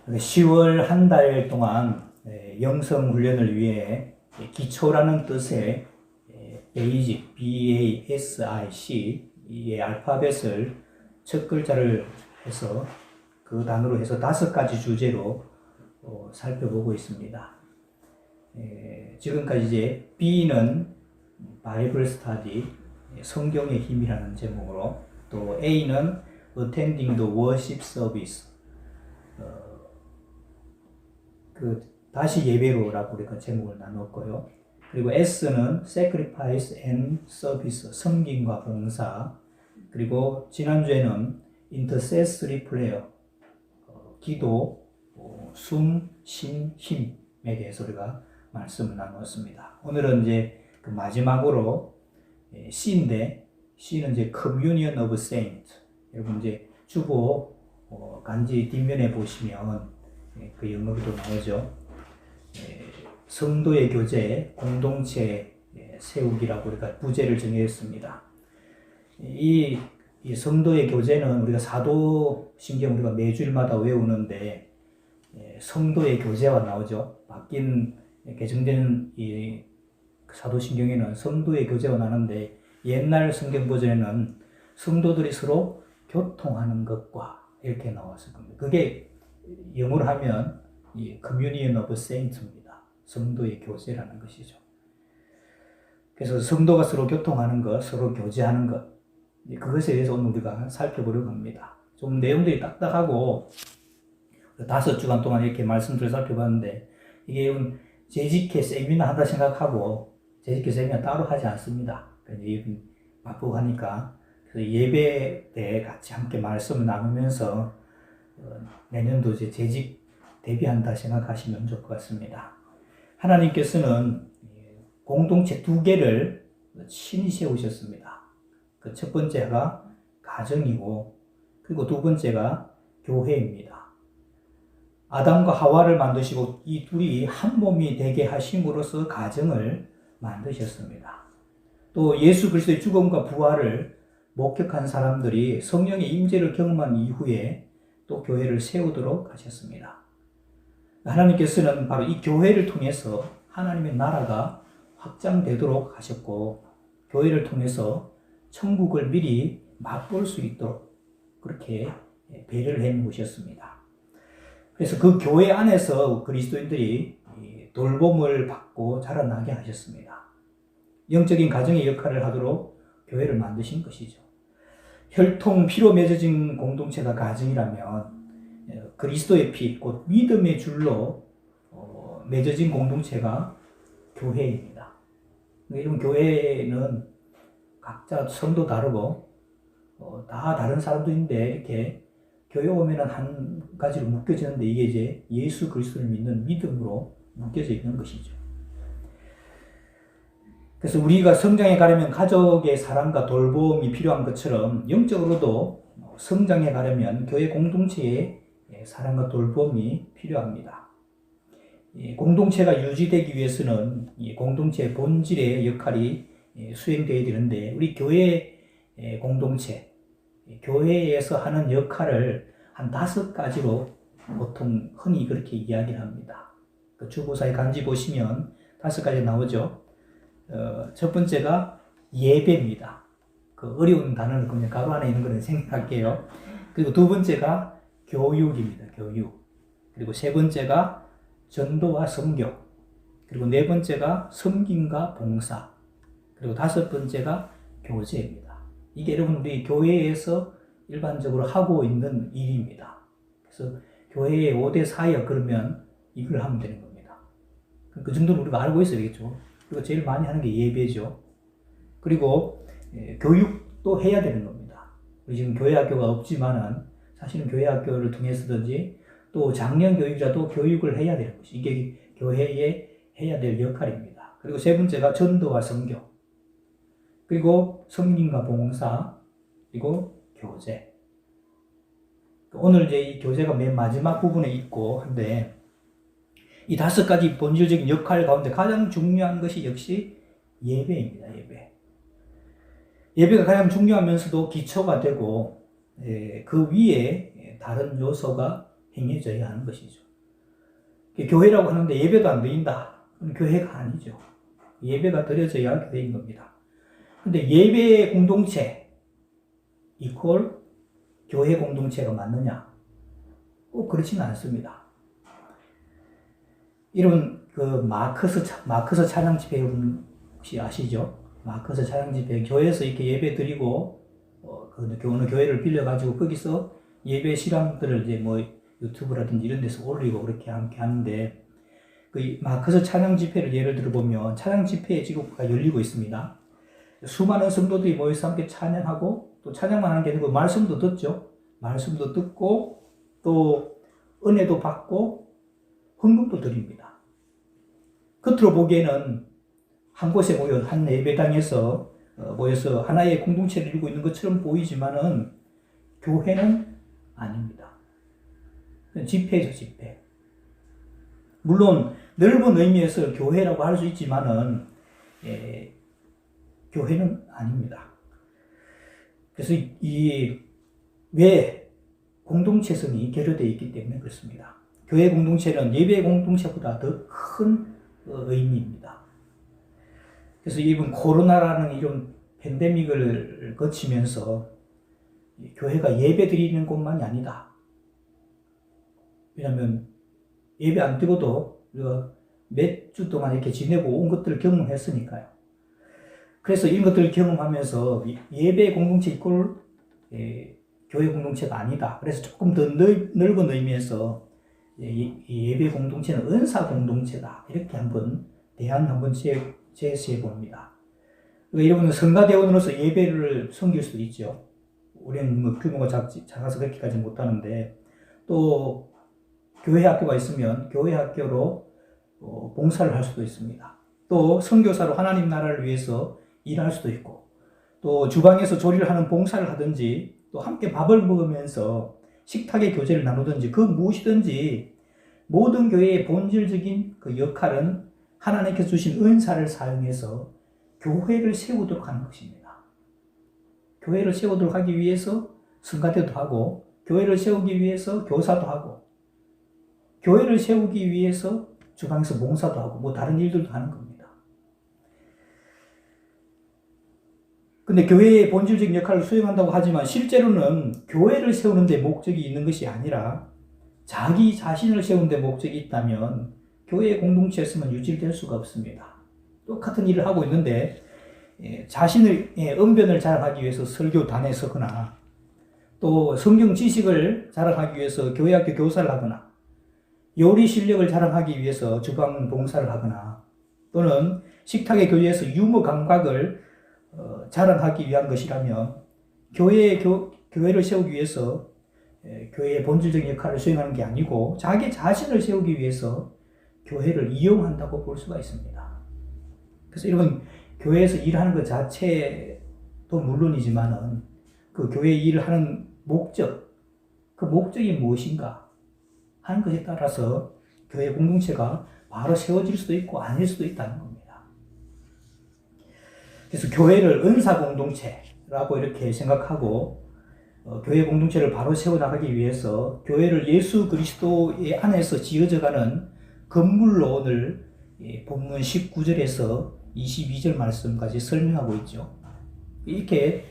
10월 한 달 동안 영성 훈련을 위해 기초라는 뜻의 베이직, BASIC 이 알파벳을 첫 글자를 해서 그 단어로 해서 5가지 주제로 살펴보고 있습니다. 지금까지 이제 B는 바이블 스터디, 성경의 힘이라는 제목으로, 또 A는 Attending the Worship Service, 다시 예배로라고 우리가 제목을 나눴고요. 그리고 S는 Sacrifice and Service, 섬김과 봉사. 그리고 지난주에는 Intercessory Prayer, 기도, 숨, 심, 힘에 대해서 우리가 말씀을 나누었습니다. 오늘은 이제 그 마지막으로 C인데, C는 이제 Communion of Saints. 여러분 이제 주보 간지 뒷면에 보시면 그 영어로도 나오죠. 성도의 교제, 공동체 세우기라고 우리가 부제를 정했습니다. 이 성도의 교제는 우리가 사도신경 우리가 매주일마다 외우는데, 성도의 교제와 나오죠. 바뀐 개정된 이 사도신경에는 성도의 교제와 나오는데, 옛날 성경 버전에는 성도들이 서로 교통하는 것과 이렇게 나왔을 겁니다. 그게 영어로 하면 이 Communion of Saints입니다. 성도의 교제라는 것이죠. 그래서 성도가 서로 교통하는 것, 서로 교제하는 것, 그것에 대해서 오늘 우리가 살펴보려고 합니다. 좀 내용들이 딱딱하고 5주간 동안 이렇게 말씀들을 살펴봤는데, 이게 재직회 세미나 한다 생각하고 재직회 세미나 따로 하지 않습니다. 바쁘고 하니까 그래서 예배 때 같이 함께 말씀을 나누면서 내년도 이제 재직 대비한다 생각하시면 좋을 것 같습니다. 하나님께서는 공동체 2개를 친히 세우셨습니다. 그 첫 번째가 가정이고, 그리고 두 번째가 교회입니다. 아담과 하와를 만드시고 이 둘이 한 몸이 되게 하심으로써 가정을 만드셨습니다. 또 예수 그리스도의 죽음과 부활을 목격한 사람들이 성령의 임재를 경험한 이후에 또 교회를 세우도록 하셨습니다. 하나님께서는 바로 이 교회를 통해서 하나님의 나라가 확장되도록 하셨고, 교회를 통해서 천국을 미리 맛볼 수 있도록 그렇게 배려를 해 놓으셨습니다. 그래서 그 교회 안에서 그리스도인들이 돌봄을 받고 자라나게 하셨습니다. 영적인 가정의 역할을 하도록 교회를 만드신 것이죠. 혈통, 피로 맺어진 공동체가 가정이라면 그리스도의 피, 곧 믿음의 줄로 맺어진 공동체가 교회입니다. 이런 교회는 각자 성도 다르고 다 다른 사람들인데, 이렇게 교회 오면은 한 가지로 묶여지는데, 이게 이제 예수 그리스도를 믿는 믿음으로 묶여져 있는 것이죠. 그래서 우리가 성장해 가려면 가족의 사랑과 돌봄이 필요한 것처럼, 영적으로도 성장해 가려면 교회 공동체의 사랑과 돌봄이 필요합니다. 공동체가 유지되기 위해서는 공동체의 본질의 역할이 수행되어야 되는데, 우리 교회 공동체, 교회에서 하는 역할을 한 5가지로 보통 흔히 그렇게 이야기를 합니다. 그 주보사의 간지 보시면 5가지 나오죠. 첫 번째가 예배입니다. 그 어려운 단어를 그냥 가로 안에 있는 거는 생각할게요. 그리고 두 번째가 교육입니다. 교육. 그리고 세 번째가 전도와 선교. 그리고 네 번째가 섬김과 봉사. 그리고 5번째가 교제입니다. 이게 여러분 우리 교회에서 일반적으로 하고 있는 일입니다. 그래서 교회의 5대 사역, 그러면 이걸 하면 되는 겁니다. 그 정도는 우리가 알고 있어야 되겠죠. 그리고 제일 많이 하는 게 예배죠. 그리고 교육도 해야 되는 겁니다. 우리 지금 교회 학교가 없지만은 사실은 교회 학교를 통해서든지 또 작년 교육자도 교육을 해야 되는 것이, 이게 교회에 해야 될 역할입니다. 그리고 세 번째가 전도와 선교, 그리고 섬김과 봉사, 그리고 교제. 오늘 이제 이 교제가 맨 마지막 부분에 있고 한데, 이 5가지 본질적인 역할 가운데 가장 중요한 것이 역시 예배입니다. 예배가 가장 중요하면서도 기초가 되고, 그 위에 다른 요소가 행해져야 하는 것이죠. 교회라고 하는데 예배도 안 드린다. 그건 교회가 아니죠. 예배가 드려져야 교회인 겁니다. 근데 예배 공동체 이퀄 교회 공동체가 맞느냐? 꼭 그렇지는 않습니다. 이런 그 마커스 찬양 집회 혹시 아시죠? 마커스 찬양 집회 교회에서 이렇게 예배 드리고 어느 교회를 빌려가지고 거기서 예배 실황들을 이제 뭐 유튜브라든지 이런 데서 올리고 그렇게 함께 하는데 그 마커스 찬양 집회를 예를 들어보면 찬양 집회의 지구가 열리고 있습니다. 수많은 성도들이 모여서 함께 찬양하고 또 찬양만 하는 게 아니고 말씀도 듣죠. 말씀도 듣고 또 은혜도 받고 헌금도 드립니다. 겉으로 보기에는 한 곳에 모여 한 예배당에서 모여서 하나의 공동체를 이루고 있는 것처럼 보이지만은 교회는 아닙니다. 집회죠, 집회. 물론 넓은 의미에서 교회라고 할 수 있지만은 교회는 아닙니다. 그래서 왜 공동체성이 결여되어 있기 때문에 그렇습니다. 교회 공동체는 예배 공동체보다 더 큰 의미입니다. 그래서 이번 코로나라는 이런 팬데믹을 거치면서 교회가 예배 드리는 곳만이 아니다. 왜냐하면 예배 안 드려도 몇 주 동안 이렇게 지내고 온 것들을 경험했으니까요. 그래서 이런 것들을 경험하면서 예배 공동체 이꼴 교회 공동체가 아니다. 그래서 조금 더 넓은 의미에서 예배 공동체는 은사 공동체다. 이렇게 한번 제시해 봅니다. 그러니까 여러분은 성가대원으로서 예배를 섬길 수도 있죠. 우리는 뭐 규모가 작아서 그렇게까지 못하는데 또 교회 학교가 있으면 교회 학교로 봉사를 할 수도 있습니다. 또 선교사로 하나님 나라를 위해서 일할 수도 있고 또 주방에서 조리를 하는 봉사를 하든지 또 함께 밥을 먹으면서 식탁의 교제를 나누든지 그 무엇이든지 모든 교회의 본질적인 그 역할은 하나님께서 주신 은사를 사용해서 교회를 세우도록 하는 것입니다. 교회를 세우도록 하기 위해서 성가대도 하고 교회를 세우기 위해서 교사도 하고 교회를 세우기 위해서 주방에서 봉사도 하고 뭐 다른 일들도 하는 겁니다. 근데 교회의 본질적인 역할을 수행한다고 하지만 실제로는 교회를 세우는 데 목적이 있는 것이 아니라 자기 자신을 세우는 데 목적이 있다면 교회 공동체였으면 유지될 수가 없습니다. 똑같은 일을 하고 있는데 자신의 언변을 자랑하기 위해서 설교단에 서거나 또 성경 지식을 자랑하기 위해서 교회학교 교사를 하거나 요리 실력을 자랑하기 위해서 주방 봉사를 하거나 또는 식탁의 교제에서 유머 감각을 자랑하기 위한 것이라면 교회를 세우기 위해서 교회의 본질적인 역할을 수행하는 게 아니고 자기 자신을 세우기 위해서 교회를 이용한다고 볼 수가 있습니다. 그래서 여러분 교회에서 일하는 것 자체도 물론이지만은 그 교회 일을 하는 목적, 그 목적이 무엇인가 하는 것에 따라서 교회 공동체가 바로 세워질 수도 있고 아닐 수도 있다는 겁니다. 그래서 교회를 은사 공동체라고 이렇게 생각하고 교회 공동체를 바로 세워나가기 위해서 교회를 예수 그리스도의 안에서 지어져가는 건물로 오늘 본문 19절에서 22절 말씀까지 설명하고 있죠. 이렇게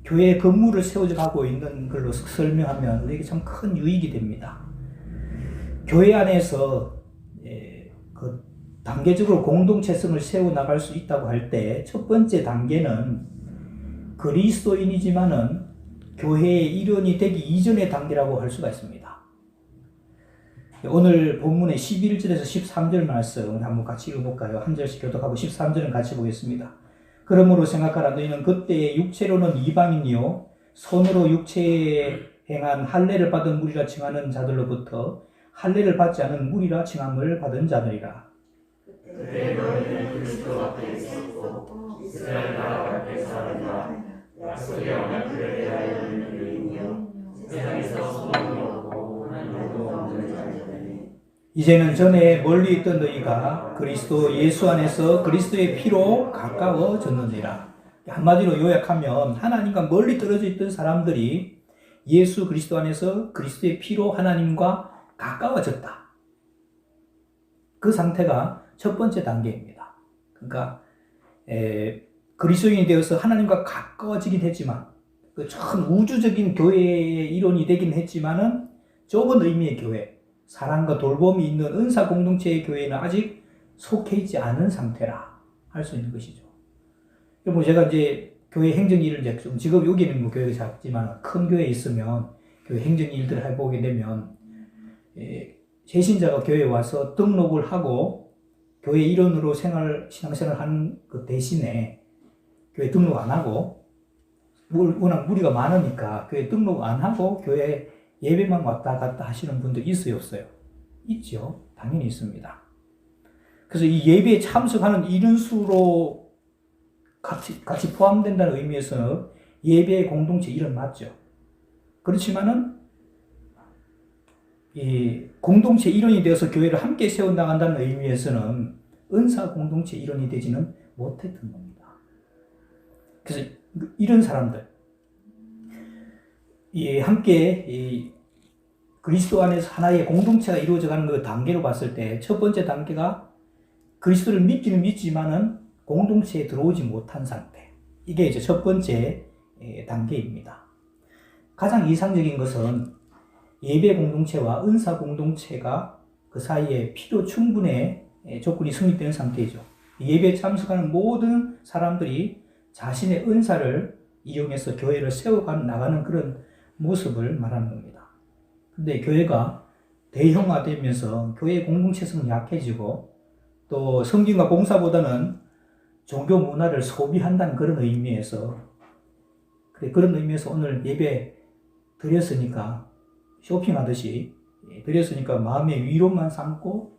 교회 건물을 세워져 가고 있는 걸로 설명하면 우리에게 참 큰 유익이 됩니다. 교회 안에서 그 단계적으로 공동체성을 세워나갈 수 있다고 할 때 첫 번째 단계는 그리스도인이지만은 교회의 일원이 되기 이전의 단계라고 할 수가 있습니다. 오늘 본문의 11절에서 13절 말씀 한번 같이 읽어볼까요? 한 절씩 교독하고 13절은 같이 보겠습니다. 그러므로 생각하라. 너희는 그때 육체로는 이방인이요 손으로 육체에 행한 할례를 받은 무리라 칭하는 자들로부터 할례를 받지 않은 무리라 칭함을 받은 자들이라. 그때 너희는 그리스도 앞에 있었고 이스라엘 나라 앞에 살았다. 약속의 언약들에 대하여 너희는 유인이요 세상에서 소망이 없고 하나님도 없는 자들이니 이제는 전에 멀리 있던 너희가 그리스도 예수 안에서 그리스도의 피로 가까워졌느니라. 한마디로 요약하면 하나님과 멀리 떨어져 있던 사람들이 예수 그리스도 안에서 그리스도의 피로 하나님과 가까워졌다. 그 상태가 첫 번째 단계입니다. 그러니까 그리스도인이 되어서 하나님과 가까워지긴 했지만 그 참 우주적인 교회의 이론이 되긴 했지만은 좁은 의미의 교회, 사랑과 돌봄이 있는 은사 공동체의 교회는 아직 속해 있지 않은 상태라 할 수 있는 것이죠. 뭐 제가 이제 교회 행정 일을 이제 좀 직업 여기는 뭐 교회가 작지만 큰 교회에 있으면 교회 행정 일들을 해보게 되면 재신자가 교회에 와서 등록을 하고 교회 일원으로 신앙생활 하는 그 대신에 교회 등록 안 하고 워낙 무리가 많으니까 교회 등록 안 하고 교회 예배만 왔다 갔다 하시는 분들 있어요, 없어요? 있죠. 당연히 있습니다. 그래서 이 예배에 참석하는 인원수로 같이 포함된다는 의미에서 예배의 공동체 이런 맞죠. 그렇지만은 이 공동체 일원이 되어서 교회를 함께 세워나간다는 의미에서는 은사 공동체 일원이 되지는 못했던 겁니다. 그래서 이런 사람들, 함께 그리스도 안에서 하나의 공동체가 이루어져가는 그 단계로 봤을 때 첫 번째 단계가 그리스도를 믿기는 믿지만은 공동체에 들어오지 못한 상태. 이게 이제 첫 번째 단계입니다. 가장 이상적인 것은 예배 공동체와 은사 공동체가 그 사이에 필요 충분의 조건이 성립되는 상태이죠. 예배에 참석하는 모든 사람들이 자신의 은사를 이용해서 교회를 세워나가는 그런 모습을 말하는 겁니다. 근데 교회가 대형화되면서 교회의 공동체성은 약해지고 또 성경과 봉사보다는 종교 문화를 소비한다는 그런 의미에서 오늘 예배 드렸으니까 쇼핑하듯이 드렸으니까 마음의 위로만 삼고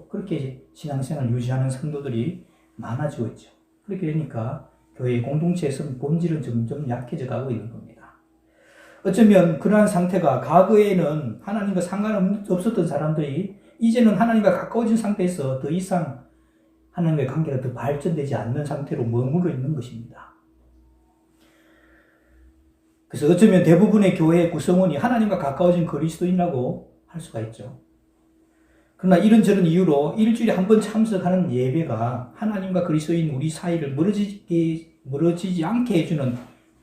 그렇게 신앙생활을 유지하는 성도들이 많아지고 있죠. 그렇게 되니까 교회의 공동체에서 본질은 점점 약해져 가고 있는 겁니다. 어쩌면 그러한 상태가 과거에는 하나님과 상관없었던 사람들이 이제는 하나님과 가까워진 상태에서 더 이상 하나님과의 관계가 더 발전되지 않는 상태로 머물러 있는 것입니다. 그래서 어쩌면 대부분의 교회의 구성원이 하나님과 가까워진 그리스도인이라고 할 수가 있죠. 그러나 이런저런 이유로 일주일에 한 번 참석하는 예배가 하나님과 그리스도인 우리 사이를 멀어지지 않게 해주는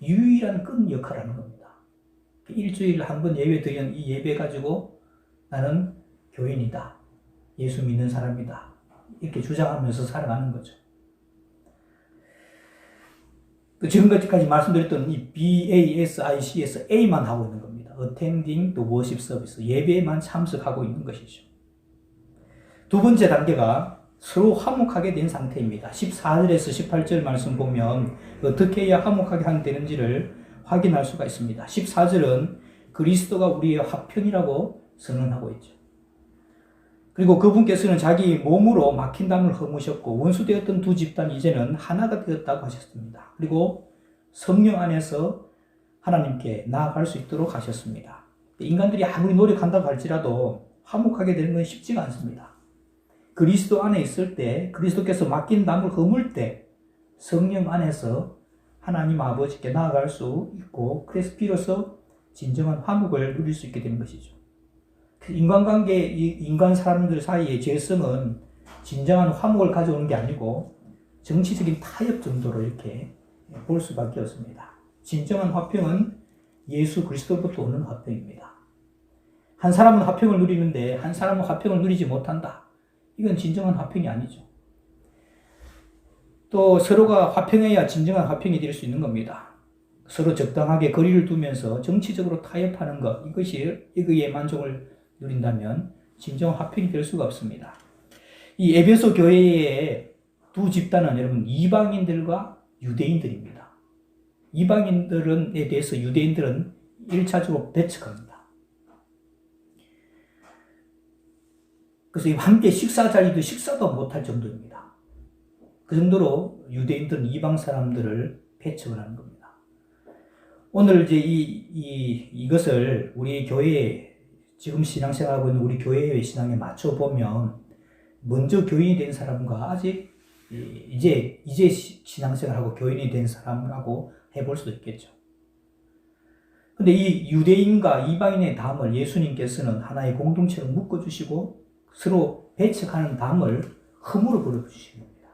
유일한 끈 역할을 하는 겁니다. 일주일에 한 번 예배 드리는 이 예배 가지고 나는 교인이다. 예수 믿는 사람이다. 이렇게 주장하면서 살아가는 거죠. 지금까지 말씀드렸던 이 BASIC에서 A만 하고 있는 겁니다. Attending the Worship Service. 예배에만 참석하고 있는 것이죠. 두 번째 단계가 서로 화목하게 된 상태입니다. 14절에서 18절 말씀 보면 어떻게 해야 화목하게 되는지를 확인할 수가 있습니다. 14절은 그리스도가 우리의 화평이라고 선언하고 있죠. 그리고 그분께서는 자기 몸으로 막힌 담을 허무셨고 원수되었던 두 집단이 이제는 하나가 되었다고 하셨습니다. 그리고 성령 안에서 하나님께 나아갈 수 있도록 하셨습니다. 인간들이 아무리 노력한다고 할지라도 화목하게 되는 건 쉽지가 않습니다. 그리스도 안에 있을 때, 그리스도께서 맡긴 담을 허물 때 성령 안에서 하나님 아버지께 나아갈 수 있고 그래서 비로소 진정한 화목을 누릴 수 있게 되는 것이죠. 인간관계, 인간 사람들 사이의 죄성은 진정한 화목을 가져오는 게 아니고 정치적인 타협 정도로 이렇게 볼 수밖에 없습니다. 진정한 화평은 예수 그리스도부터 오는 화평입니다. 한 사람은 화평을 누리는데 한 사람은 화평을 누리지 못한다. 이건 진정한 화평이 아니죠. 또 서로가 화평해야 진정한 화평이 될 수 있는 겁니다. 서로 적당하게 거리를 두면서 정치적으로 타협하는 것, 이거의 만족을 누린다면 진정한 화평이 될 수가 없습니다. 이 에베소 교회의 두 집단은 여러분 이방인들과 유대인들입니다. 이방인들에 대해서 유대인들은 1차적으로 배척합니다. 그래서 함께 식사 자리도 식사도 못할 정도입니다. 그 정도로 유대인들은 이방 사람들을 배척을 하는 겁니다. 오늘 이제 이것을 우리 교회에 지금 신앙생활하고 있는 우리 교회의 신앙에 맞춰보면 먼저 교인이 된 사람과 아직 이제 신앙생활하고 교인이 된 사람하고 해볼 수도 있겠죠. 근데 이 유대인과 이방인의 담을 예수님께서는 하나의 공동체로 묶어주시고 서로 배척하는 담을 흠으로 버려주시는 겁니다.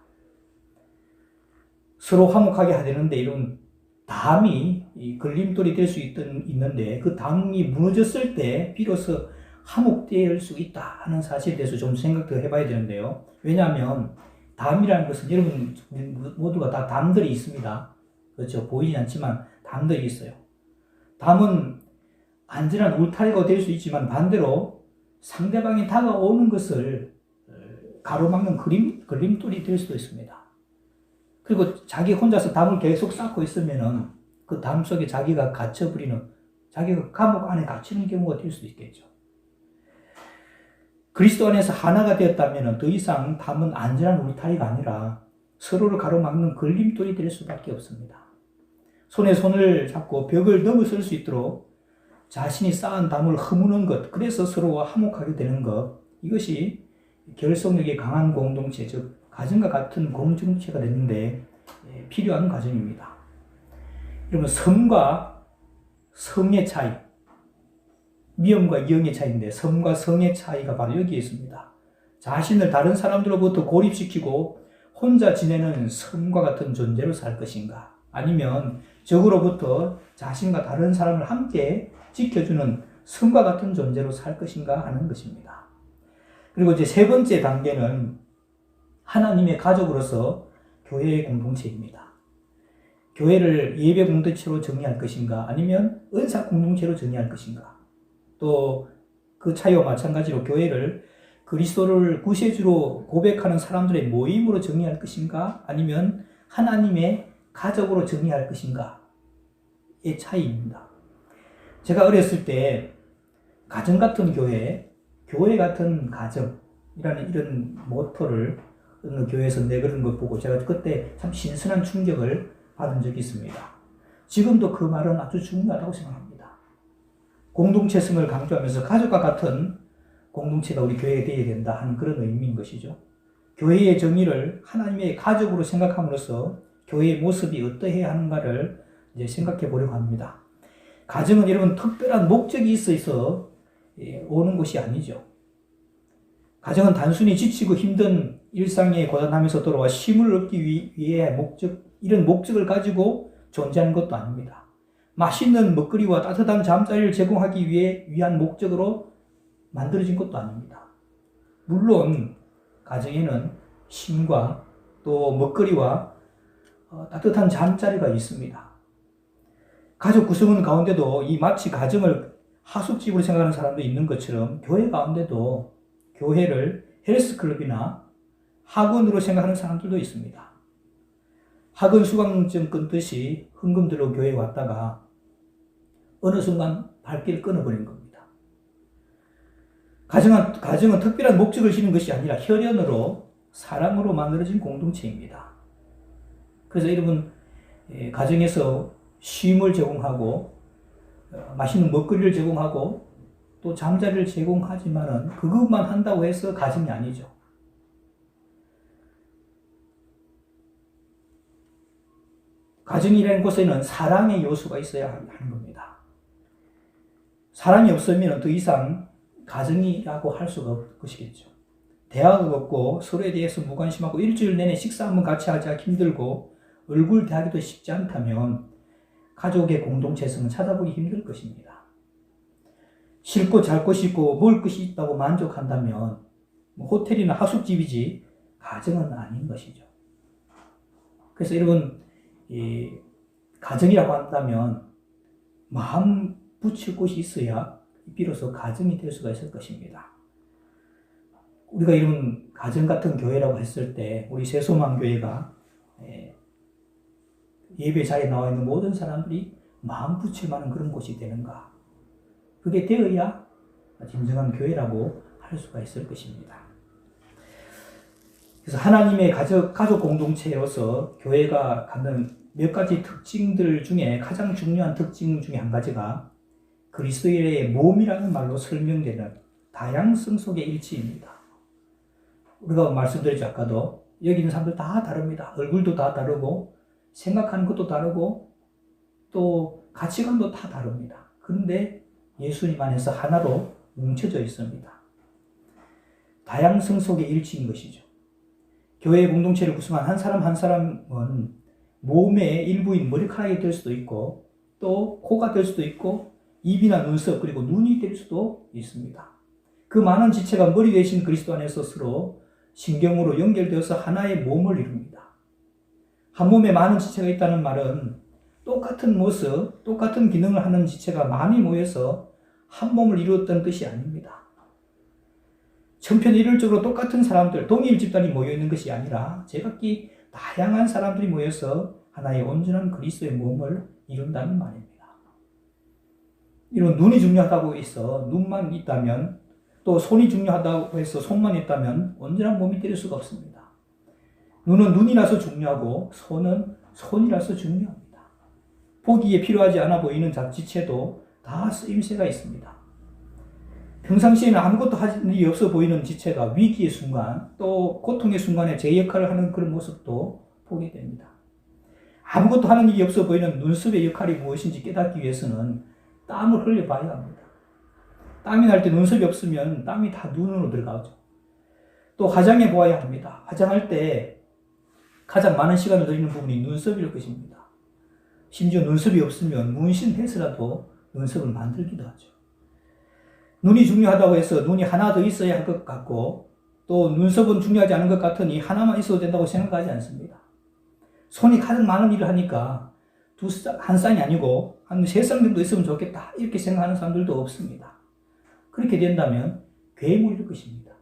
서로 화목하게 하려는데 이런 담이 걸림돌이 될 수 있는데 그 담이 무너졌을 때 비로소 화목될 수 있다 하는 사실에 대해서 좀 생각 더 해봐야 되는데요. 왜냐하면 담이라는 것은 여러분 모두가 다 담들이 있습니다. 그렇죠? 보이진 않지만 담들이 있어요. 담은 안전한 울타리가 될 수 있지만 반대로 상대방이 다가오는 것을 가로막는 걸림돌이 될 수도 있습니다. 그리고 자기 혼자서 담을 계속 쌓고 있으면은 그 담 속에 자기가 갇혀버리는, 자기가 감옥 안에 갇히는 경우가 될 수도 있겠죠. 그리스도 안에서 하나가 되었다면 더 이상 담은 안전한 울타리가 아니라 서로를 가로막는 걸림돌이 될 수밖에 없습니다. 손에 손을 잡고 벽을 넘어설 수 있도록 자신이 쌓은 담을 허무는 것, 그래서 서로와 화목하게 되는 것, 이것이 결속력이 강한 공동체, 즉 가정과 같은 공동체가 되는데 필요한 과정입니다. 여러분, 성과 성의 차이, 미음과 영의 차이인데 성과 성의 차이가 바로 여기에 있습니다. 자신을 다른 사람들로부터 고립시키고 혼자 지내는 성과 같은 존재로 살 것인가, 아니면 적으로부터 자신과 다른 사람을 함께 지켜주는 성과 같은 존재로 살 것인가 하는 것입니다. 그리고 이제 세 번째 단계는 하나님의 가족으로서 교회의 공동체입니다. 교회를 예배 공동체로 정의할 것인가, 아니면 은사 공동체로 정의할 것인가, 또 그 차이와 마찬가지로 교회를 그리스도를 구세주로 고백하는 사람들의 모임으로 정의할 것인가, 아니면 하나님의 가족으로 정의할 것인가의 차이입니다. 제가 어렸을 때 가정 같은 교회, 교회 같은 가정이라는 이런 모토를 어느 교회에서 내걸은 것 보고 제가 그때 참 신선한 충격을 받은 적이 있습니다. 지금도 그 말은 아주 중요하다고 생각합니다. 공동체성을 강조하면서 가족과 같은 공동체가 우리 교회에 되어야 된다 하는 그런 의미인 것이죠. 교회의 정의를 하나님의 가족으로 생각함으로써 교회의 모습이 어떠해야 하는가를 이제 생각해 보려고 합니다. 가정은 여러분 특별한 목적이 있어서 오는 것이 아니죠. 가정은 단순히 지치고 힘든 일상에 고단하면서 돌아와 쉼을 얻기 위해 이런 목적을 가지고 존재하는 것도 아닙니다. 맛있는 먹거리와 따뜻한 잠자리를 제공하기 위한 목적으로 만들어진 것도 아닙니다. 물론 가정에는 쉼과 또 먹거리와 따뜻한 잠자리가 있습니다. 가족 구성원 가운데도 이 마치 가정을 하숙집으로 생각하는 사람도 있는 것처럼 교회 가운데도 교회를 헬스클럽이나 학원으로 생각하는 사람들도 있습니다. 학원 수강증 끊듯이 헌금 들러 교회에 왔다가 어느 순간 발길을 끊어버린 겁니다. 가정은 특별한 목적을 지닌 것이 아니라 혈연으로 사랑으로 만들어진 공동체입니다. 그래서 여러분, 가정에서 쉼을 제공하고 맛있는 먹거리를 제공하고 또 잠자리를 제공하지만은 그것만 한다고 해서 가정이 아니죠. 가정이라는 곳에는 사랑의 요소가 있어야 하는 겁니다. 사랑이 없으면 더 이상 가정이라고 할 수가 없을 것이겠죠. 대화가 없고 서로에 대해서 무관심하고 일주일 내내 식사 한번 같이 하자 힘들고 얼굴 대하기도 쉽지 않다면 가족의 공동체성은 찾아보기 힘들 것입니다. 쉴 잘 곳이 있고 먹을 것이 있다고 만족한다면 호텔이나 하숙집이지 가정은 아닌 것이죠. 그래서 여러분, 가정이라고 한다면 마음 붙일 곳이 있어야 비로소 가정이 될 수가 있을 것입니다. 우리가 이런 가정 같은 교회라고 했을 때 우리 새소망교회가 예배 자리에 나와 있는 모든 사람들이 마음 붙일 만한 그런 곳이 되는가? 그게 되어야 진정한 교회라고 할 수가 있을 것입니다. 그래서 하나님의 가족 공동체로서 교회가 갖는 몇 가지 특징들 중에 가장 중요한 특징 중에 한 가지가 그리스도의 몸이라는 말로 설명되는 다양성 속의 일치입니다. 우리가 말씀드렸죠. 아까도 여기 있는 사람들 다 다릅니다. 얼굴도 다 다르고 생각하는 것도 다르고 또 가치관도 다 다릅니다. 그런데 예수님 안에서 하나로 뭉쳐져 있습니다. 다양성 속의 일치인 것이죠. 교회 공동체를 구성한 한 사람 한 사람은 몸의 일부인 머리카락이 될 수도 있고 또 코가 될 수도 있고 입이나 눈썹 그리고 눈이 될 수도 있습니다. 그 많은 지체가 머리 대신 그리스도 안에서 서로 신경으로 연결되어서 하나의 몸을 이룹니다. 한 몸에 많은 지체가 있다는 말은 똑같은 모습, 똑같은 기능을 하는 지체가 많이 모여서 한 몸을 이루었다는 뜻이 아닙니다. 천편일률적으로 똑같은 사람들, 동일 집단이 모여있는 것이 아니라 제각기 다양한 사람들이 모여서 하나의 온전한 그리스도의 몸을 이룬다는 말입니다. 이런 눈이 중요하다고 해서 눈만 있다면 또 손이 중요하다고 해서 손만 있다면 온전한 몸이 될 수가 없습니다. 눈은 눈이라서 중요하고 손은 손이라서 중요합니다. 보기에 필요하지 않아 보이는 지체도 다 쓰임새가 있습니다. 평상시에는 아무것도 할 일이 없어 보이는 지체가 위기의 순간 또 고통의 순간에 제 역할을 하는 그런 모습도 보게 됩니다. 아무것도 하는 일이 없어 보이는 눈썹의 역할이 무엇인지 깨닫기 위해서는 땀을 흘려봐야 합니다. 땀이 날 때 눈썹이 없으면 땀이 다 눈으로 들어가죠. 또 화장해 보아야 합니다. 화장할 때 가장 많은 시간을 들이는 부분이 눈썹일 것입니다. 심지어 눈썹이 없으면 문신해서라도 눈썹을 만들기도 하죠. 눈이 중요하다고 해서 눈이 하나 더 있어야 할 것 같고 또 눈썹은 중요하지 않은 것 같으니 하나만 있어도 된다고 생각하지 않습니다. 손이 가장 많은 일을 하니까 한 쌍이 아니고 한 세 쌍 정도 있으면 좋겠다 이렇게 생각하는 사람들도 없습니다. 그렇게 된다면 괴물일 것입니다.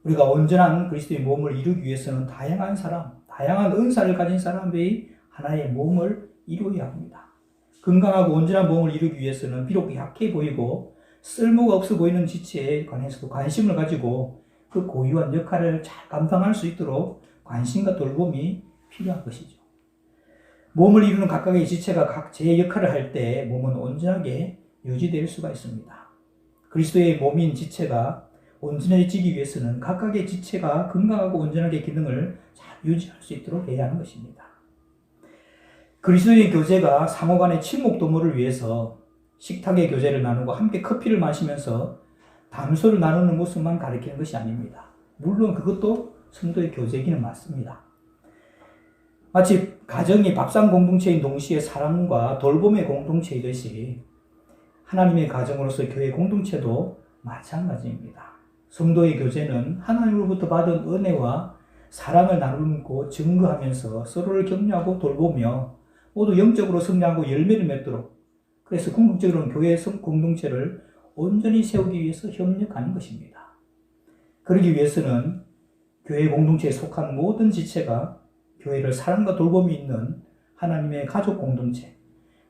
우리가 온전한 그리스도의 몸을 이루기 위해서는 다양한 사람, 다양한 은사를 가진 사람들이 하나의 몸을 이루어야 합니다. 건강하고 온전한 몸을 이루기 위해서는 비록 약해 보이고 쓸모가 없어 보이는 지체에 관해서도 관심을 가지고 그 고유한 역할을 잘 감당할 수 있도록 관심과 돌봄이 필요한 것이죠. 몸을 이루는 각각의 지체가 각 제 역할을 할 때 몸은 온전하게 유지될 수가 있습니다. 그리스도의 몸인 지체가 온전해지기 위해서는 각각의 지체가 건강하고 온전하게 기능을 잘 유지할 수 있도록 해야 하는 것입니다. 그리스도의 교제가 상호 간의 친목 도모를 위해서 식탁의 교제를 나누고 함께 커피를 마시면서 담소를 나누는 모습만 가리키는 것이 아닙니다. 물론 그것도 성도의 교제기는 맞습니다. 마치 가정이 밥상 공동체인 동시에 사랑과 돌봄의 공동체이듯이 하나님의 가정으로서 교회 공동체도 마찬가지입니다. 성도의 교제는 하나님으로부터 받은 은혜와 사랑을 나누고 증거하면서 서로를 격려하고 돌보며 모두 영적으로 성장하고 열매를 맺도록 그래서 궁극적으로는 교회 공동체를 온전히 세우기 위해서 협력하는 것입니다. 그러기 위해서는 교회 공동체에 속한 모든 지체가 교회를 사랑과 돌봄이 있는 하나님의 가족 공동체,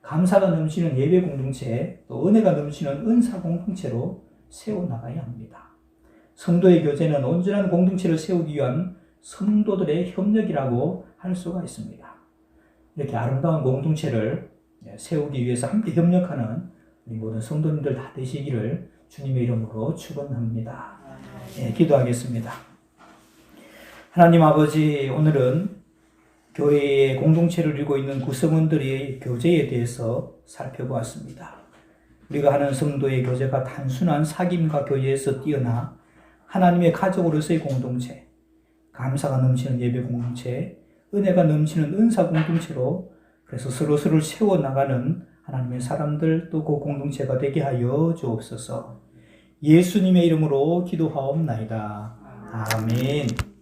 감사가 넘치는 예배 공동체, 또 은혜가 넘치는 은사 공동체로 세워나가야 합니다. 성도의 교제는 온전한 공동체를 세우기 위한 성도들의 협력이라고 할 수가 있습니다. 이렇게 아름다운 공동체를 세우기 위해서 함께 협력하는 우리 모든 성도님들 다 되시기를 주님의 이름으로 축원합니다. 기도하겠습니다. 하나님 아버지, 오늘은 교회의 공동체를 이루고 있는 구성원들의 교제에 대해서 살펴보았습니다. 우리가 하는 성도의 교제가 단순한 사귐과 교제에서 뛰어나 하나님의 가족으로서의 공동체, 감사가 넘치는 예배 공동체, 은혜가 넘치는 은사 공동체로 그래서 서로서로를 세워나가는 하나님의 사람들 또 그 공동체가 되게 하여 주옵소서. 예수님의 이름으로 기도하옵나이다. 아멘.